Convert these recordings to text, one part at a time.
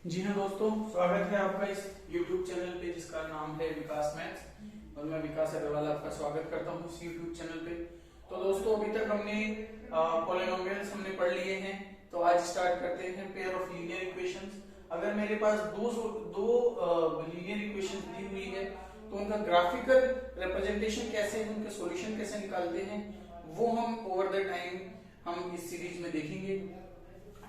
जी हाँ दोस्तों, स्वागत है आपका इस YouTube चैनल पे जिसका नाम है विकास मैथ्स। और मैं विकास अग्रवाल आपका स्वागत करता हूँ इस YouTube चैनल पे। तो दोस्तों, अभी तक हमने पॉलिनोमियल्स हमने पढ़ लिए हैं, तो आज स्टार्ट करते हैं पेयर ऑफ लीनियर इक्वेशंस। अगर मेरे पास दो लीनियर इक्वेशंस दी हुई है तो उनका ग्राफिकल रिप्रेजेंटेशन कैसे है, उनके सॉल्यूशन कैसे निकालते हैं, वो हम ओवर द टाइम हम इस सीरीज में देखेंगे।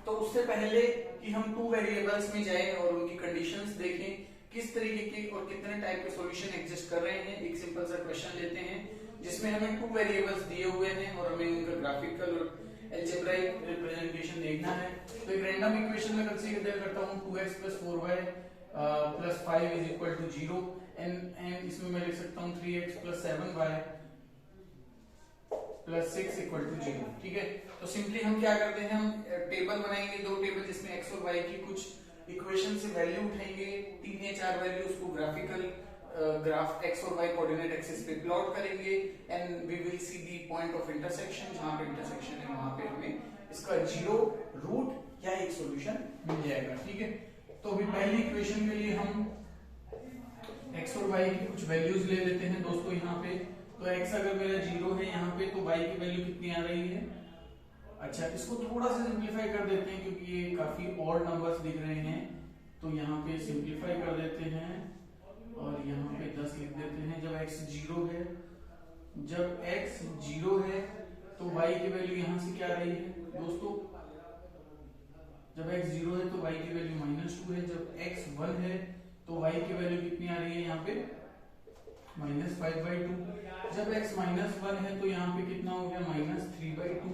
तो उससे पहले कि हम टू वेरिएबल्स में जाएं और उनकी कंडीशंस देखें, किस तरीके के और कितने टाइप के सॉल्यूशन एग्जिस्ट कर रहे हैं, एक सिंपल सा क्वेश्चन लेते हैं जिसमें हमें टू वेरिएबल्स दिए हुए हैं और हमें उनका ग्राफिकल और अलजेब्राइक रिप्रेजेंटेशन देखना है। तो एक रैंडम इक्वेशन में कंसीडर करता हूं 2x + 4y + 5 = 0 एंड इसमें मैं लिख सकता हूं 3x + 7y +6 = 0। ठीक है, तो सिंपली हम क्या करते हैं, हम टेबल बनाएंगे, दो टेबल जिसमें x और y की कुछ इक्वेशन से वैल्यू उठाएंगे, 3 या 4 वैल्यूज को ग्राफिकल ग्राफ x और y कोऑर्डिनेट एक्सिस पे प्लॉट करेंगे and we will see the point of intersection. जहां पे इंटरसेक्शन है वहां पे हमें इसका जीरो रूट या एक सॉल्यूशन मिल जाएगा। ठीक है, तो अभी पहली इक्वेशन के लिए हम x और y की कुछ वैल्यूज ले लेते हैं दोस्तों। यहाँ पे तो x अगर मेरा 0 है यहाँ पे, तो y की वैल्यू कितनी आ रही है। अच्छा, इसको थोड़ा सा सिंपलीफाई कर देते हैं क्योंकि ये काफी ऑड नंबर्स दिख रहे हैं, तो यहाँ पे सिंपलीफाई कर देते हैं और यहाँ पे 10 लिख देते हैं। जब x 0 है, जब x 0 है तो y की वैल्यू यहाँ से क्या आ रही है दोस्तों। जब x 0 है तो y की वैल्यू -2 है। जब x 1 है तो y की वैल्यू कितनी आ रही है यहाँ पे -5/2। जब x -1 है तो यहाँ पे कितना हो गया -3/2।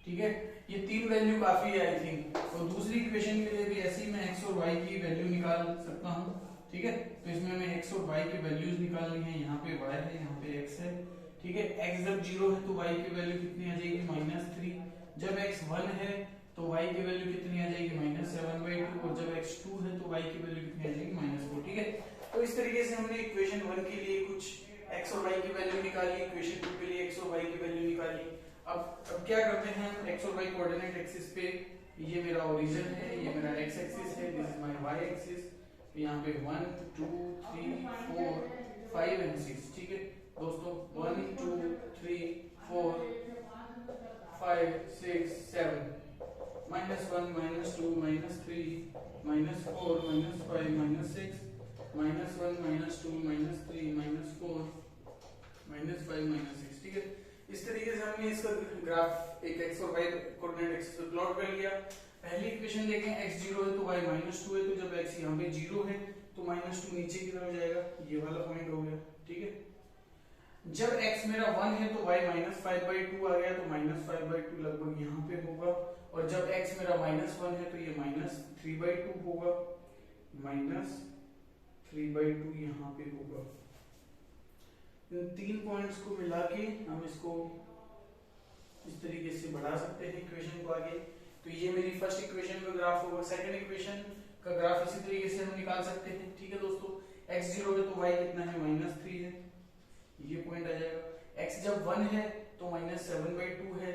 ठीक है, ये तीन वैल्यू काफी है आई थिंक। और दूसरी इक्वेशन के लिए भी ऐसे ही मैं x और y की वैल्यू निकाल सकता हूँ। ठीक है, तो इसमें हमें x और y की वैल्यूज निकालनी है। यहाँ पे y है, यहाँ पे x है। ठीक है, x जब 0 है तो y की वैल्यू कितनी आ जाएगी -3। जब x 1 है तो y की वैल्यू कितनी आ जाएगी -7/2। और जब x 2 है तो y की वैल्यू कितनी आ जाएगी -4। ठीक है, तो इस तरीके से हमने इक्वेशन 1 के लिए कुछ x और y की वैल्यू निकाली, इक्वेशन 2 के लिए x और y की वैल्यू निकाली। अब क्या करते हैं हम x और y कोऑर्डिनेट एक्सिस पे, ये मेरा ओरिजिन है, ये मेरा x एक्सिस है, this is my y axis. यहाँ पे 1 2 3 4 5 एंड 6। ठीक है दोस्तों, 1 2 3 4 5 6 7 -1 -2 -3 -4 -5 -6 -1 -2 -3 -4 -5 -6। ठीक है, इस तरीके से हमने इसका ग्राफ एक x और y कोऑर्डिनेट एक्सिस पे प्लॉट कर लिया। पहली इक्वेशन देखें, x 0 है तो y -2 है, तो जब x यहाँ पे 0 है तो -2 नीचे की तरफ जाएगा, ये वाला पॉइंट हो गया। ठीक है, जब x मेरा 1 है तो y -5/2 आ गया, तो -5/2 लगभग यहाँ पे होगा। और जब x मेरा -1 है तो ये -3/2 होगा, -3/2 यहाँ पे होगा। इन तीन पॉइंट्स को मिला के हम इसको इस तरीके से बढ़ा सकते हैं इक्वेशन को आगे। तो ये मेरी फर्स्ट इक्वेशन का ग्राफ होगा। सेकंड इक्वेशन का ग्राफ इसी तरीके से हम निकाल सकते हैं। ठीक है दोस्तों, x 0 है तो y कितना है -3 है, ये पॉइंट आ जाएगा। x जब 1 है तो -7/2 है,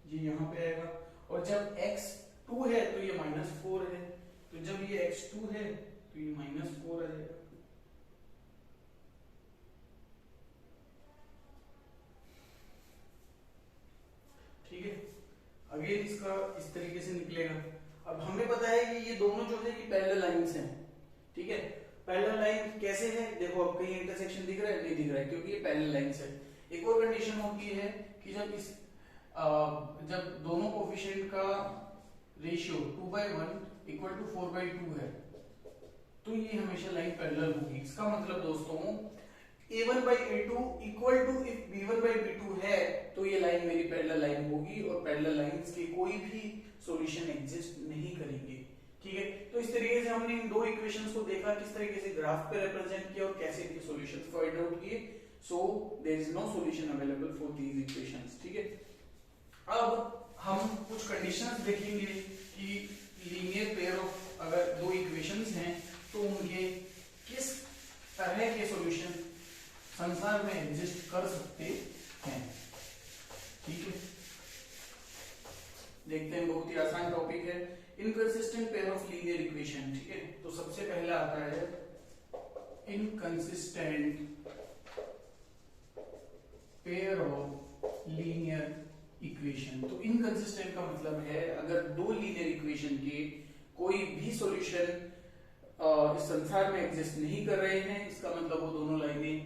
ये यहाँ पे आएगा। और जब x 2 है तो ये -4 है, तो जब ये x 2 है तो ये -4 आ जाएगा। ठीक है, अगेन इसका इस तरीके से निकलेगा। अब हमें पता है कि ये दोनों जो है ये पैरेलल लाइंस हैं। ठीक है, पैरेलल लाइन कैसे है, देखो अब कहीं इंटरसेक्शन दिख रहा है, नहीं दिख रहा है क्योंकि ये पैरेलल लाइंस है। एक और कंडीशन होती है कि जब दोनों कोफिशिएंट का रेशियो 2/1 = 4/2 है तो ये हमेशा लाइन पैरेलल होगी। इसका मतलब दोस्तों a1/a2 = if b1/b2 है तो ये लाइन मेरी पैरेलल लाइन होगी और पैरेलल लाइंस के कोई भी सॉल्यूशन एग्जिस्ट नहीं करेंगे। ठीक है, तो इस तरीके से हमने इन दो इक्वेशंस को देखा, किस तरीके से ग्राफ पे रिप्रेजेंट किया और कैसे इनके सॉल्यूशंस फाइंड आउट किए। So there is no solution available for these equations. ठीक है, अब हम कुछ कंडीशंस देखेंगे कि लीनियर पेयर ऑफ अगर दो इक्वेशंस हैं तो उनके किस तरह के सॉल्यूशन संसार में एग्जिस्ट कर सकते हैं। ठीक है, देखते हैं, बहुत ही आसान टॉपिक है। है inconsistent pair of linear equation. ठीक है, तो सबसे पहला आता है inconsistent pair of linear equation. तो इनकंसिस्टेंट का मतलब है अगर दो लीनियर इक्वेशन के कोई भी सॉल्यूशन इस संसार में एग्जिस्ट नहीं कर रहे हैं, इसका मतलब वो दोनों लाइनें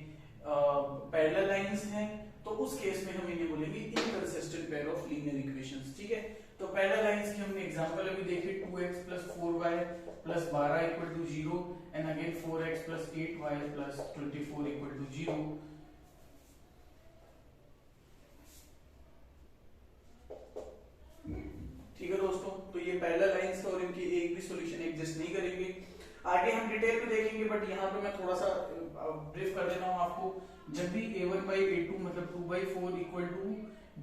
पैरेलल लाइंस हैं, तो उस केस में हम इन्हें बोलेंगे inconsistent pair of linear equations. ठीक है, तो पैरेलल लाइंस की हमने एग्जांपल अभी देखी 2x + 4y + 12 = 0 and again 4x + 8y + 24 = 0। ठीक है दोस्तों, तो ये पैरेलल लाइंस है और इनके एक भी सॉल्यूशन एग्जिस्ट नहीं करेंगे। आगे हम डिटेल में देखेंगे, बट यहाँ पे मैं थोड़ा सा ब्रीफ कर देता हूँ आपको। जब भी a1/a2 मतलब 2/4 इक्वल टू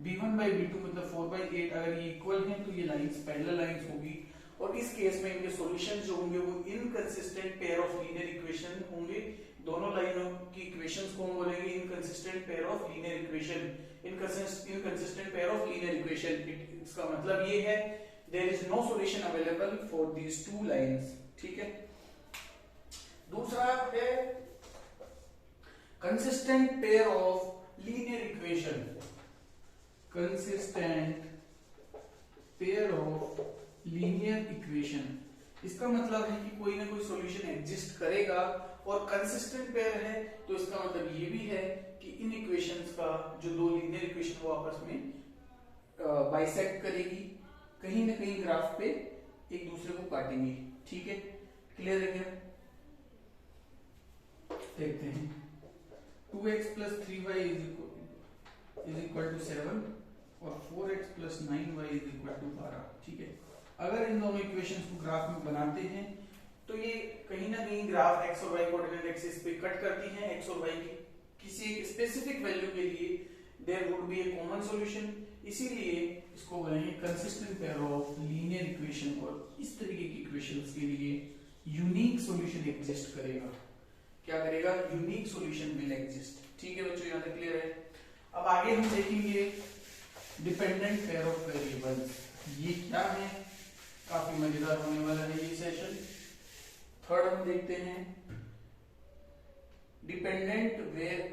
b1/b2 मतलब 4/8 अगर ये इक्वल हैं तो ये लाइंस पैरेलल लाइंस होगी, और इस केस में इनके सॉल्यूशन जो होंगे वो inconsistent pair of linear equation होंगे। दोनों लाइनों की इक्वेशंस को हम बोलेंगे inconsistent pair of linear equation. Inconsistent pair of linear equation, इसका मतलब ये है there is no solution available for these two lines. ठीक है, दूसरा है consistent pair of linear equation. Consistent pair of linear equation, इसका मतलब है कि कोई ना कोई सॉल्यूशन एग्जिस्ट करेगा और कंसिस्टेंट पेयर है, तो इसका मतलब ये भी है कि इन इक्वेशंस का जो दो लीनियर इक्वेशन वो आपस में बाइसेक्ट करेगी, कहीं ना कहीं ग्राफ पे एक दूसरे को काटेंगे। ठीक है, क्लियर है क्या? देखते हैं 2x + 3y = 7 और 4x + 9y = 12। ठीक है, अगर इन दोनों इक्वेशंस को ग्राफ में बनाते हैं तो ये कहीं ना कहीं ग्राफ x और y कोऑर्डिनेट एक्सिस पे कट करती हैं। x और y की किसी एक स्पेसिफिक वैल्यू के लिए there would be a common solution, इसीलिए इसको बोलेंगे consistent pair of linear equation. और इस तरीके की इक्वेशंस के लिए यूनिक सॉल्यूशन एग्जिस्ट करेगा। क्या करेगा? Unique solution will exist. ठीक है बच्चों, यहाँ तक क्लियर है? अब आगे हम देखेंगे डिपेंडेंट पेयर ऑफ वेरिएबल्स। ये क्या है? काफी मजेदार होने वाला है ये सेशन। थर्ड हम देखते हैं dependent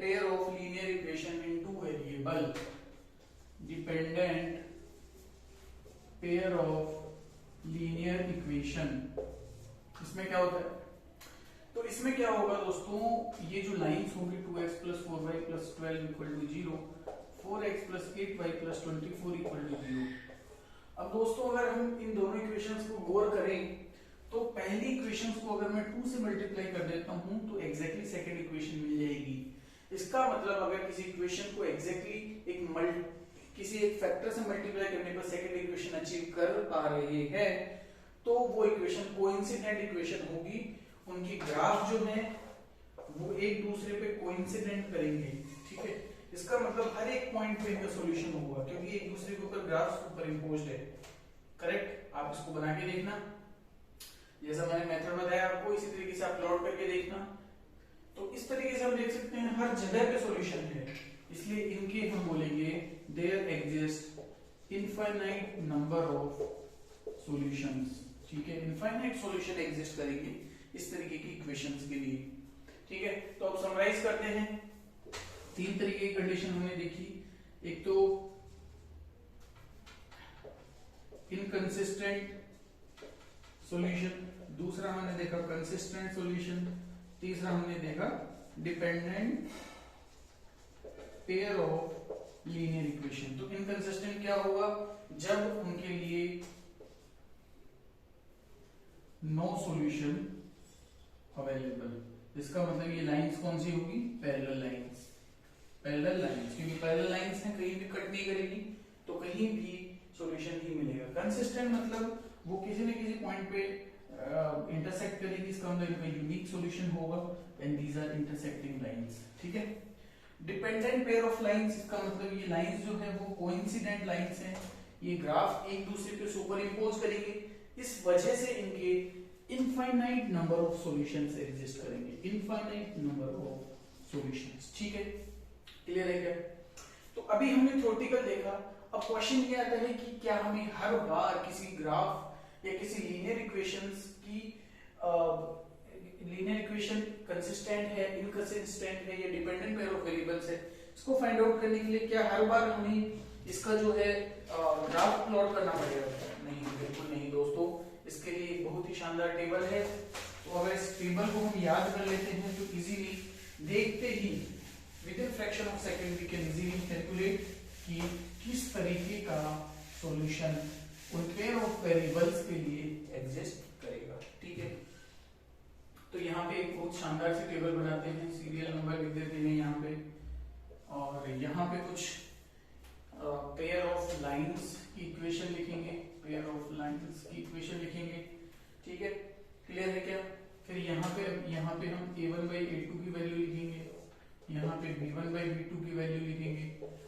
pair of linear equation in two variable. Dependent pair of linear equation, इसमें क्या होता है? तो इसमें क्या होगा दोस्तों, ये जो लाइंस होंगी 2x + 4y + 12 = 0, 4x + 8y + 24 = 0। अब दोस्तों अगर हम इन दोनों इक्वेशंस को गौर करें तो पहली इक्वेशंस को अगर मैं 2 से मल्टीप्लाई कर देता हूं तो एग्जैक्टली सेकंड इक्वेशन मिल जाएगी। इसका मतलब अगर किसी इक्वेशन को एग्जैक्टली किसी एक फैक्टर से मल्टीप्लाई करने पर सेकंड इक्वेशन अचीव कर पा रहे हैं तो वो इक्वेशन कोइंसिडेंट इक्वेशन होगी। उनकी ग्राफ जो है वो एक दूसरे पे कोइंसिडेंट करेंगे। ठीक है, इसका मतलब हर एक पॉइंट पे इनका सॉल्यूशन होगा क्योंकि एक दूसरे के ऊपर ग्राफ सुपर इंपोज्ड है। करेक्ट? आप इसको बना के देखना, जैसा मैंने मेथड बताया आपको इसी तरीके से आप प्लॉट करके देखना। तो इस तरीके से हम देख सकते हैं हर जगह पे सॉल्यूशन है, इसलिए इनके हम बोलेंगे there exist infinite number of solutions. ठीक है, इनफाइनाइट सॉल्यूशन एग्जिस्ट करेंगे इस तरीके की इक्वेशंस के लिए। ठीक है, तो अब समराइज करते हैं। 3 तरीके की कंडीशन हमने देखी, एक तो इनकंसिस्टेंट सॉल्यूशन, दूसरा हमने देखा कंसिस्टेंट सॉल्यूशन, तीसरा हमने देखा dependent pair of linear equation. तो इनकंसिस्टेंट क्या होगा? जब उनके लिए नो सॉल्यूशन अवेलेबल। इसका मतलब ये लाइंस कौन सी होगी? Parallel lines. पैरेलल लाइंस, क्योंकि पैरेलल लाइंस है, कहीं भी कट नहीं करेगी तो कहीं भी सॉल्यूशन ही मिलेगा। कंसिस्टेंट मतलब वो किसी न किसी पॉइंट पे इंटरसेक्ट करेगी, इसका मतलब इनका यूनिक सॉल्यूशन होगा and these are intersecting lines. ठीक है, डिपेंडेंट पेयर ऑफ लाइंस, इसका मतलब ये लाइंस जो है वो कोइंसिडेंट लाइंस हैं, ये ग्राफ एक दूसरे पे सुपर इंपोज करेंगे, इस वजह से इनके infinite number of solutions exist करेंगे। Infinite number of solutions. ठीक है, क्लियर है क्या? तो अभी हमने थ्योरेटिकल देखा, अब क्वेश्चन ये आता है कि क्या हमें हर बार किसी ग्राफ या किसी लीनियर इक्वेशंस की लीनियर इक्वेशन कंसिस्टेंट है, इनकंसिस्टेंट है या डिपेंडेंट पेयर ऑफ वेरिएबल्स है, इसको फाइंड आउट करने के लिए क्या हर बार हमें इसका जो है ग्राफ प्लॉट करना पड़ेगा? नहीं, बिल्कुल नहीं दोस्तों। इसके लिए एक बहुत ही शानदार टेबल है, तो अगर इस टेबल को हम याद कर लेते हैं तो इजीली देखते ही within fraction of second we can easily calculate कि किस तरीके का सॉल्यूशन उन पेयर ऑफ वेरिएबल्स के लिए एग्जिस्ट करेगा। ठीक है, तो यहाँ पे एक बहुत शानदार सी टेबल बनाते हैं, सीरियल नंबर लिख देते हैं यहाँ पे, और यहाँ पे कुछ पेयर ऑफ लाइंस की इक्वेशन लिखेंगे, पेयर ऑफ लाइंस की इक्वेशन लिखेंगे। ठीक है, क्लियर है क्या? फिर यहाँ पे हम a1/a2 की वैल्यू लिखेंगे, यहाँ पे b1/b2 की वैल्यू लिखेंगे,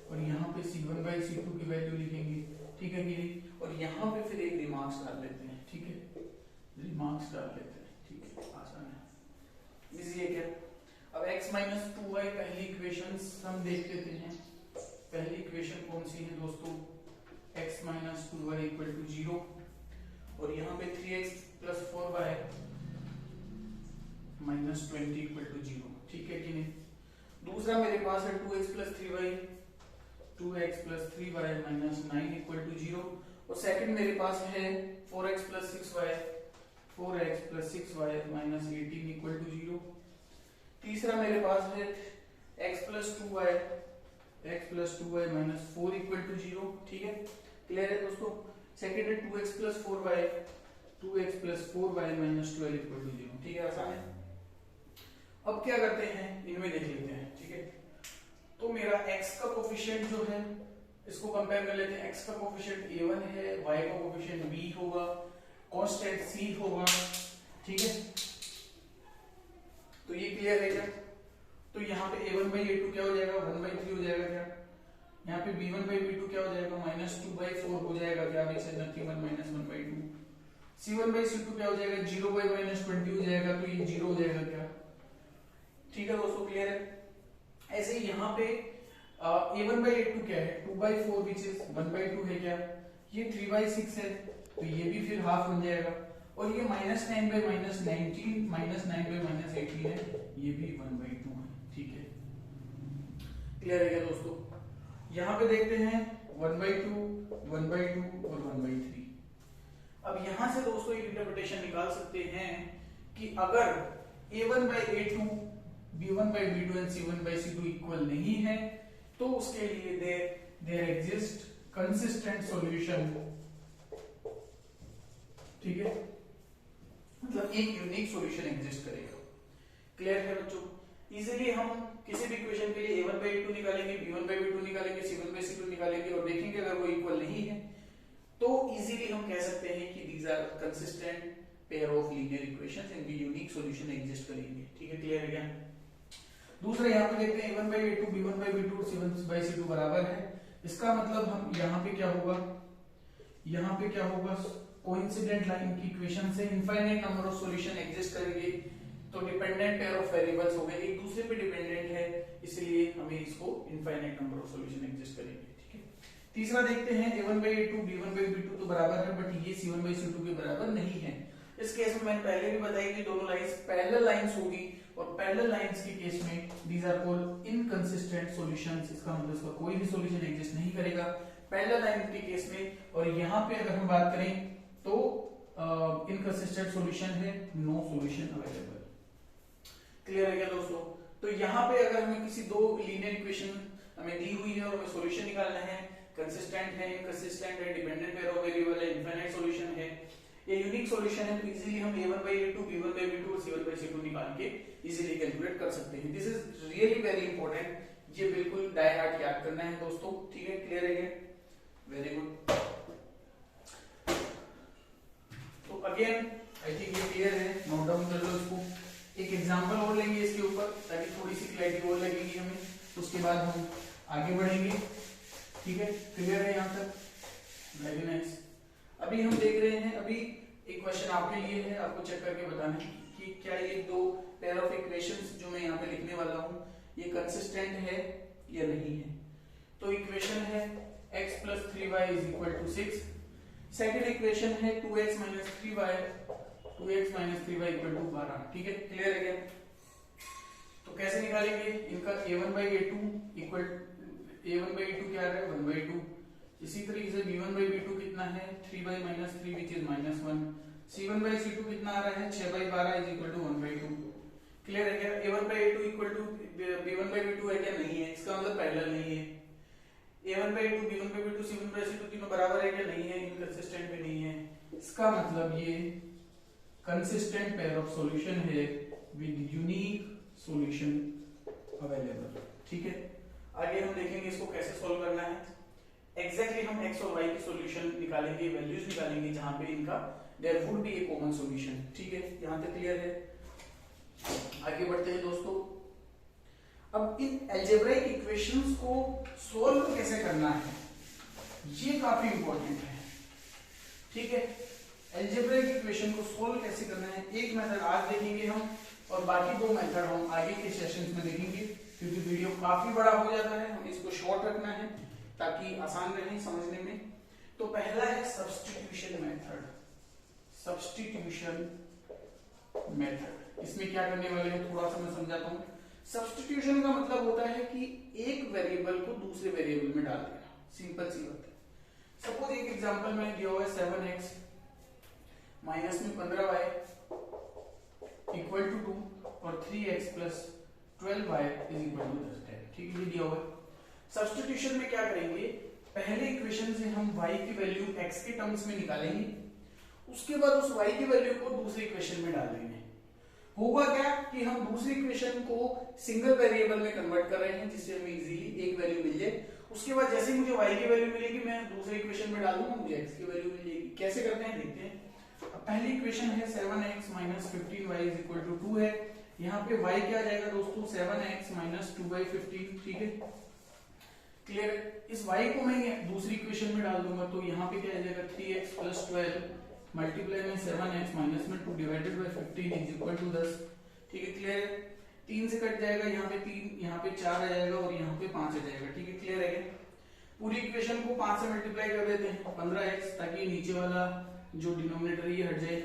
और यहाँ पे c1/c2 की वैल्यू लिखेंगे। ठीक है कि नहीं? और यहाँ पे फिर एक रिमार्क्स डाल लेते हैं। ठीक है, रिमार्क्स डाल लेते हैं। ठीक है, आसान है, इजी है क्या? अब x माइनस 2y पहली इक्वेशन हम देख लेते हैं। पहली इक्वेशन कौन सी है दोस्तों? x minus 2y equal to 0, और यहाँ पे 3x plus 4y minus 20 equal to 0। ठीक है कि नहीं? दूसरा मेरे पास है 2x plus 3y, 2x plus 3y minus 9 equal to 0, और सेकंड मेरे पास है 4x plus 6y, 4x plus 6y minus 18 equal to 0। तीसरा मेरे पास है x plus 2y minus 4 equal to 0। ठीक है, क्लियर है दोस्तों? सेकंड है 2x plus 4y minus 12 equal to 0। ठीक है, आसान है। अब क्या करते हैं, इनमें देख लेते हैं। ठीक है, तो मेरा x का कोफिशिएंट जो है इसको कंपेयर कर लेते हैं। x का कोफिशिएंट a1 है, y का कोफिशिएंट b होगा, कांस्टेंट c होगा। ठीक है, तो ये क्लियर है क्या? तो यहाँ पे a1/a2 क्या हो जाएगा? 1/3 हो जाएगा क्या? यहाँ पे b1/b2 क्या हो जाएगा? -2/4 हो जाएगा क्या? Nothing but -1/2। c1/c2 क्या हो जाएगा? 0/-20 हो जाएगा, तो ये 0 हो जाएगा क्या? ठीक है दोस्तों, क्लियर है? ऐसे ही यहाँ पे a1/a2 क्या है? 2/4 विच इज 1/2 है क्या? ये 3/6 है, तो ये भी फिर हाफ बन जाएगा, और ये -9/-19 -9/-18 है, ये भी 1/2 है। ठीक है, क्लियर है क्या दोस्तों? यहाँ पे देखते हैं 1/2, 1/2 और 1/3। अब यहाँ से दोस्तों एक इंटरप्रिटेशन निकाल सकते हैं कि अगर a1/a2, b1/b2 and c1/c2 equal नहीं है, तो उसके लिए देयर एग्जिस्ट कंसिस्टेंट सॉल्यूशन। ठीक है, मतलब एक यूनिक सॉल्यूशन एग्जिस्ट करेगा। क्लियर है बच्चों? इजीली हम किसी भी इक्वेशन के लिए a1/a2 निकालेंगे, b1/b2 निकालेंगे, c1/c2 निकालेंगे, और देखेंगे अगर वो इक्वल नहीं है तो इजीली हम कह सकते हैं कि these are consistent pair of linear equations, इनकी यूनिक सॉल्यूशन एग्जिस्ट करेंगे। ठीक है, क्लियर है क्या? दूसरा यहाँ पे देखते हैं a1/a2, b1/b2, c1/c2 बराबर है। इसका मतलब हम यहाँ पे क्या होगा? यहाँ पे क्या होगा? कोइंसिडेंट लाइन की इक्वेशन से infinite number of solution exist करेंगे, तो डिपेंडेंट पेयर ऑफ वेरिएबल्स हो गए, एक दूसरे पे डिपेंडेंट है, इसलिए हमें इसको infinite number of solution exist करेंगे। ठीक है, तीसरा देखते हैं a1/a2, b1/b2 तो बराबर है, बट ये c1/c2 के बराबर नहीं है। इस केस में मैंने पहले भी बताया कि दोनों लाइंस पैरेलल लाइंस होगी, और पैरेलल लाइंस के केस में these are called inconsistent solutions. इसका मतलब इसका कोई भी सॉल्यूशन एग्जिस्ट नहीं करेगा पैरेलल लाइन के केस में। और यहाँ पे अगर हम बात करें तो इनकंसिस्टेंट सॉल्यूशन है, नो सॉल्यूशन अवेलेबल। क्लियर है क्या दोस्तों? तो यहाँ पे अगर हमें किसी दो लीनियर इक्वेशन हमें दी हुई है और हमें सॉल्यूशन निकालना है, कंसिस्टेंट है, इनकंसिस्टेंट है, डिपेंडेंट पेयर ऑफ वेरिएबल है, इनफाइनाइट सॉल्यूशन है, ये यूनिक सॉल्यूशन है, तो इजीली हम a1/a2, b1/b2 और c1/c2 निकाल के इजीली कैलकुलेट कर सकते हैं। This is really very important, ये बिल्कुल बाय हार्ट याद करना है दोस्तों। ठीक है, क्लियर है? Very good. तो अगेन आई थिंक ये क्लियर है, नोट डाउन कर लो इसको। एक एग्जांपल और लेंगे इसके ऊपर ताकि थोड़ी सी क्लैरिटी और लगेगी हमें, उसके बाद हम आगे बढ़ेंगे। ठीक है, क्लियर है यहाँ तक? Very nice. अभी हम देख रहे हैं, अभी एक क्वेश्चन आपके लिए है, आपको चेक करके बताना है कि क्या ये दो पेयर ऑफ इक्वेशंस जो मैं यहाँ पे लिखने वाला हूँ ये कंसिस्टेंट है या नहीं है। तो इक्वेशन है x + 3y = 6, सेकंड इक्वेशन है 2x minus 3y, 2x minus 3y equal to 12। ठीक है, क्लियर है क्या? तो कैसे निकालेंगे इनका a1/a2 इक्वल a1/a2 क्या है 1/2। इसी तरीके से b1/b2 कितना है 3y minus 3 which is -1। c1/c2 कितना आ रहा है 6/12 इज इक्वल टू 1/2। क्लियर है क्या? a1/a2 इक्वल टू b1/b2 है क्या? नहीं है, इसका मतलब पैरेलल नहीं है। a1/a2 b1/b2 c1/c2 तीनों बराबर है क्या? नहीं है, इनकंसिस्टेंट भी नहीं है। इसका मतलब ये कंसिस्टेंट पेयर ऑफ सॉल्यूशन है विद यूनिक सॉल्यूशन अवेलेबल। ठीक है, आगे हम देखेंगे इसको कैसे सॉल्व करना है। एग्जैक्टली हम x और y की सॉल्यूशन निकालेंगे, वैल्यूज निकालेंगे जहां पे इनका there would be a common solution. ठीक है, यहां तक क्लियर है? आगे बढ़ते हैं दोस्तों। अब इन अलजेब्राइक इक्वेशंस को सॉल्व कैसे करना है ये काफी इंपॉर्टेंट है। ठीक है, अलजेब्राइक इक्वेशन को सॉल्व कैसे करना है एक मेथड आज देखेंगे हम, और बाकी दो मेथड हम आगे के सेशंस में देखेंगे, क्योंकि वीडियो काफी बड़ा हो जाता है, हम इसको शॉर्ट रखना है ताकि आसान रहे समझने में। तो पहला है सब्स्टिट्यूशन मेथड। सब्स्टिट्यूशन मेथड, इसमें क्या करने वाले हैं थोड़ा सा मैं समझाता हूं। सब्स्टिट्यूशन का मतलब होता है कि एक वेरिएबल को दूसरे वेरिएबल में डाल देना, सिंपल सी बात है। सपोज एक एग्जांपल में दिया हुआ है 7x माइनस में 15y इक्वल टू 2 और 3x plus 12y is equal to 10। ठीक है, ये दिया हुआ है। सब्स्टिट्यूशन में क्या करेंगे, पहले इक्वेशन से हम y की वैल्यू x के टर्म्स में निकालेंगे, उसके बाद उस y की वैल्यू को दूसरी इक्वेशन में डाल देंगे। होगा क्या कि हम दूसरी इक्वेशन को सिंगल वेरिएबल में कन्वर्ट कर रहे हैं, जिससे हमें इजीली एक वैल्यू मिल जाए। उसके बाद जैसे मुझे y की वैल्यू मिलेगी मैं दूसरे इक्वेशन में डाल दूंगा, मुझे x की वैल्यू मिल जाएगी। कैसे करते हैं देखते हैं। पहली इक्वेशन है 7x minus 15y is equal to 2 है। यहाँ पे y क्या आ जाएगा दोस्तों 7x माइनस 2/15। ठीक है, क्लियर है? इस y को मैं दूसरी इक्वेशन में डाल दूंगा, तो यहाँ पे क्या आ जाएगा 3x प्लस 12 मल्टीप्लाई में 7x माइनस में 2 divided by 15 is equal to 10। ठीक है, क्लियर है? 3 से कट जाएगा, यहाँ पे 3, यहाँ पे 4 आ जाएगा और यहाँ पे 5 आ जाएगा। ठीक है, क्लियर है? पूरी इक्वेशन को 5 से मल्टीप्लाई कर देते हैं 15x, ताकि नीचे वाला जो डिनोमिनेटर ये हट जाए।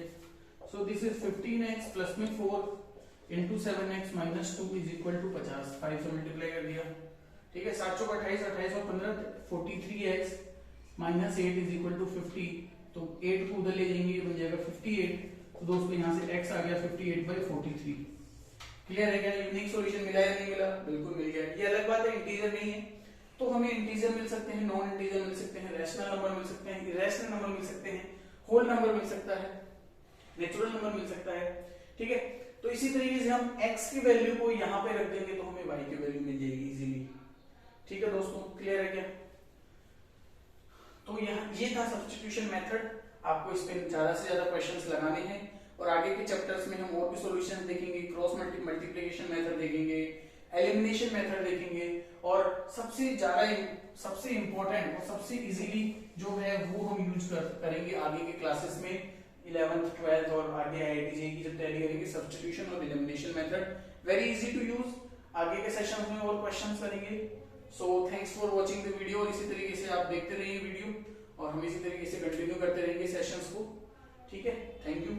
So this is 15x plus में 4 into 7x minus 2 is equal to 50। 5 से मल्टीप्लाई कर दिया। ठीक है, 7 चौक 28, 28 और 15 43x minus 8 is equal to 50। तो 8 को उधर ले जाएंगे, ये बन जाएगा 58। तो दोस्तों यहाँ से x आ गया 58/43। क्लियर है क्या? यूनिक सॉल्यूशन मिला या नहीं मिला? बिल्कुल मिल गया। ये अलग बात है, इंटीजर नहीं है तो हमें इंटीजर मिल सकते हैं, नॉन इंटीजर मिल सकते हैं, रैशनल नंबर मिल सकते हैं, इरेशनल नंबर मिल सकते हैं, होल नंबर मिल सकता है, नेचुरल नंबर मिल सकता है। ठीक है, तो इसी तरीके से हम x की वैल्यू को यहाँ पे रख देंगे तो हमें y की वैल्यू मिल जाएगी इजीली। ठीक है दोस्तों, क्लियर है क्या? तो ये था सब्स्टिट्यूशन मेथड। आपको इस पे ज्यादा से ज्यादा क्वेश्चंस लगाने हैं, और आगे के चैप्टर्स में हम और भी सॉल्यूशंस देखेंगे, क्रॉस मल्टीप्लिकेशन मेथड देखेंगे, एलिमिनेशन मेथड देखेंगे, और सबसे इंपॉर्टेंट और सबसे इजीली जो है वो हम यूज करेंगे आगे के क्लासेस में 11th 12th और आगे IIT JEE की जब तैयारी करेंगे, सब्स्टिट्यूशन और elimination method. Very easy to use. आगे के सेशन में और क्वेश्चंस करेंगे। So thanks for watching the video, और इसी तरीके से आप देखते रहिए वीडियो, और हम इसी तरीके से कंटिन्यू करते रहेंगे सेशंस को। ठीक है, थैंक यू।